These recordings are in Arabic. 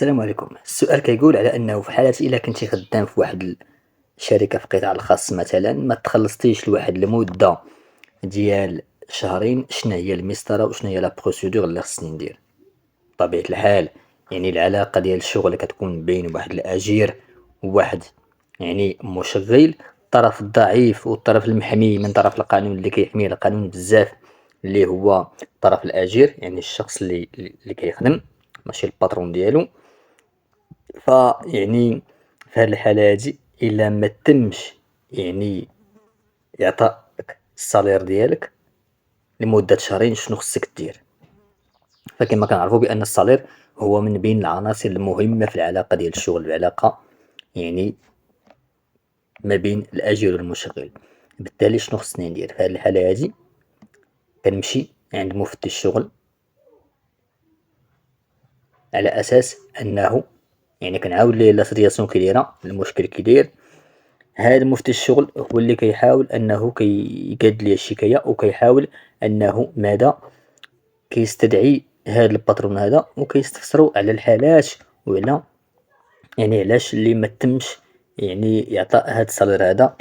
السلام عليكم. السؤال كيقول على أنه في حالة إلا كنتي خدام في واحد الشركة في القطاع الخاص مثلا، ما تخلصتيش لواحد المدة ديال شهرين، شنو هي المسطرة وشنو هي لا بروسيدور اللي خصني ندير؟ بطبيعة الحال يعني العلاقة ديال الشغل كتكون بين واحد الأجير وواحد يعني مشغل، الطرف الضعيف والطرف المحمي من طرف القانون اللي كيحميه القانون بزاف، اللي هو الطرف الأجير يعني الشخص اللي كيخدم ماشي الباترون ديالو. فيعني في هاد الحالة هادي إلا ما تمش يعني إعطاءك الصالير ديالك لمدة شهرين، شنو خصك دير؟ فكما كنعرفو بأن الصالير هو من بين العناصر المهمة في العلاقة ديال الشغل، العلاقة يعني ما بين الأجير والمشغل. بالتالي شنو خصني ندير في هاد الحالة هادي؟ كنمشي عند مفتش الشغل على أساس أنه يعني كنعاود ليه لا سيتياسيون كي دايرة، المشكل كي داير. هذا مفتي الشغل هو اللي كيحاول أنه كيقاد ليه الشكاية وكيحاول أنه ماذا كيستدعي هذا الباترون هذا وكيستفسرو على الحالات وعلى يعني علاش اللي ما تمش يعني إعطاء هذا الصالير هذا،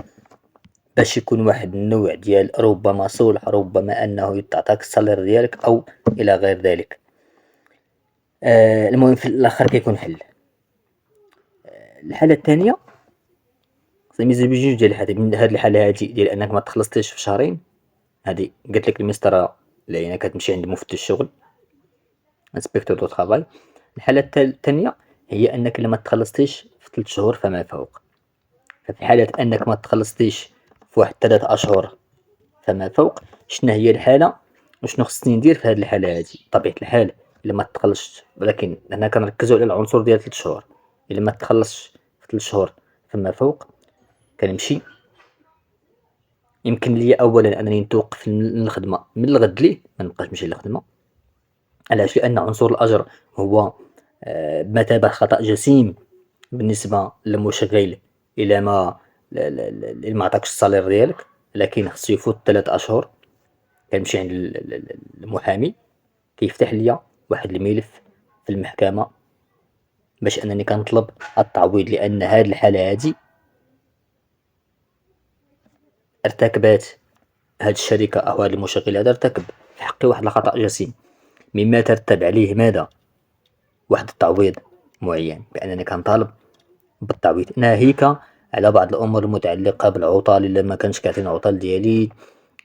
باش يكون واحد النوع ديال ربما صلح، ربما أنه يتعطاك الصالير ديالك أو إلى غير ذلك. المهم في الآخر كيكون حل. الحالة الثانية ميزال بجوج ديال الحالات. من هاد الحالة هادي ديال أنك ما تخلصتيش في شهرين، هادي قالتلك المسطرة لأنك كتمشي عند مفتش الشغل انسبكتور دو طرافاي. الحالة الثانية هي أنك إلا ما تخلصتيش في 3 شهور فما فوق. ففي حالة أنك ما تخلصتيش في واحد 3 أشهر فما فوق، شنا هي الحالة وشنو خصني ندير في هاد الحالة هادي؟ بطبيعة الحال إلا ما تخلصتش، ولكن هنا كنركزو على العنصر ديال 3 شهور. إلا ما تخلصتش في 3 شهور فما فوق، كنمشي يمكن ليا أولا أنني نتوقف الخدمة من الغد ليه منبقاش نمشي للخدمة. علاش؟ لأن عنصر الأجر هو بمثابة خطأ جسيم بالنسبة للمشغل إلا ما عطاكش الصالير ديالك، لكن خصو يفوت 3 أشهر. كنمشي عند المحامي كيفتح ليا واحد الملف في المحكمة باش أنني كنطلب التعويض، لأن هاد الحالة هادي ارتكبات هاد الشركة أو هاد المشغل هذا ارتكب في حقي واحد الخطأ جسيم، مما يترتب عليه ماذا؟ واحد التعويض معين، بأنني كنطالب بالتعويض ناهيك على بعض الأمور المتعلقة بالعطل إلا ما كانش كيعطيني العطل ديالي،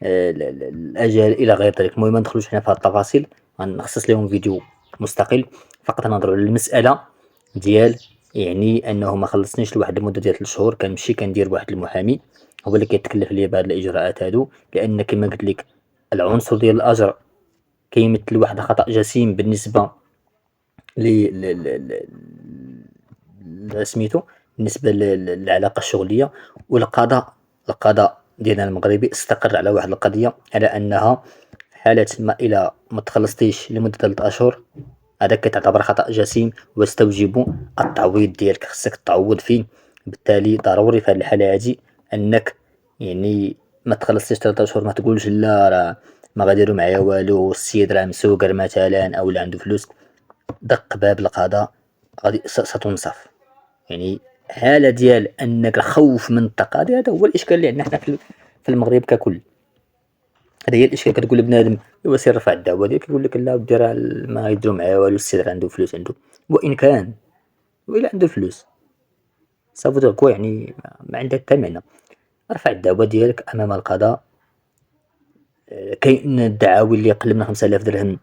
الأجل إلى غير ذلك. المهم مندخلوش حنا في هاد التفاصيل، غنخصص ليهم فيديو مستقل فقط نهضرو على المسألة ديال يعني أنه ما خلصنيش لواحد المدة ديال 3 شهور. كنمشي كندير بواحد المحامي هو اللي كيتكلف ليا بهاد الإجراءات هادو، لأن كما قلتلك العنصر ديال الأجر كيمثل واحد الخطأ جسيم بالنسبة ل سميتو بالنسبة للعلاقة الشغلية. القضاء ديالنا المغربي استقر على واحد القضية، على أنها في حالة ما إلا ما تخلصتيش لمدة 3 أشهر هذا كيتعتبر خطأ جسيم ويستوجب التعويض ديالك، خصك تعوض فيه. بالتالي ضروري في هاد الحالة هادي أنك يعني ما تخلصتيش 3 أشهر ما تقولش لا راه ما غاديرو معايا والو، السيد راه مسوقر مثلا أولا عنده فلوس. دق باب القضاء غادي ستنصف. يعني حالة ديال أنك خوف من التقاضي، هذا هو الإشكال اللي عندنا حنا في المغرب ككل. هذا هي الإشكال. كتقول لبنادم إوا سير رفع الدعوة ديالك يقول لك لا ودي راه ما يديرو معايا والو، السيد راه عنده فلوس عنده. وإن كان وإلا عنده فلوس صافو كوا يعني ما عندها حتى معنى. رفع الدعوة ديالك أمام القضاء. كاين الدعاوي اللي أقل من 5000 درهم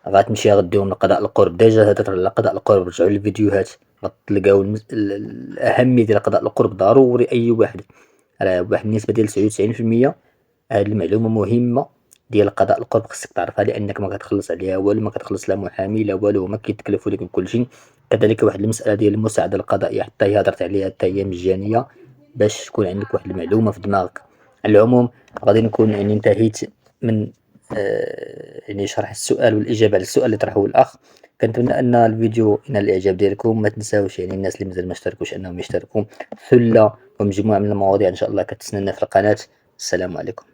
غتمشي غديهم لقضاء القرب. ديجا هدرت على قضاء القرب، رجعوا للفيديوهات غتلقاو الأهمية ديال قضاء القرب. ضروري أي واحد راه بواحد النسبة ديال 99% هاد المعلومة مهمة ديال قضاء القرب خصك تعرفها، لأنك ما كتخلص عليها والو، ما كتخلص لا محامي لا والو، هما كيتكلفو ليك بكلشي. كذلك واحد المسألة ديال المساعدة القضائية حتى هي هدرت عليها حتى هي مجانية باش تكون عندك واحد المعلومة في دماغك. على العموم غادي نكون يعني انتهيت من يعني شرح السؤال والإجابة على السؤال اللي طرحه الأخ. كنتمنى أن الفيديو ينال الإعجاب ديالكم. ما تنساوش يعني الناس اللي مازال ما اشتركوش أنهم يشتركوا. ثلة ومجموعة من المواضيع إن شاء الله كتسنانا في القناة. السلام عليكم.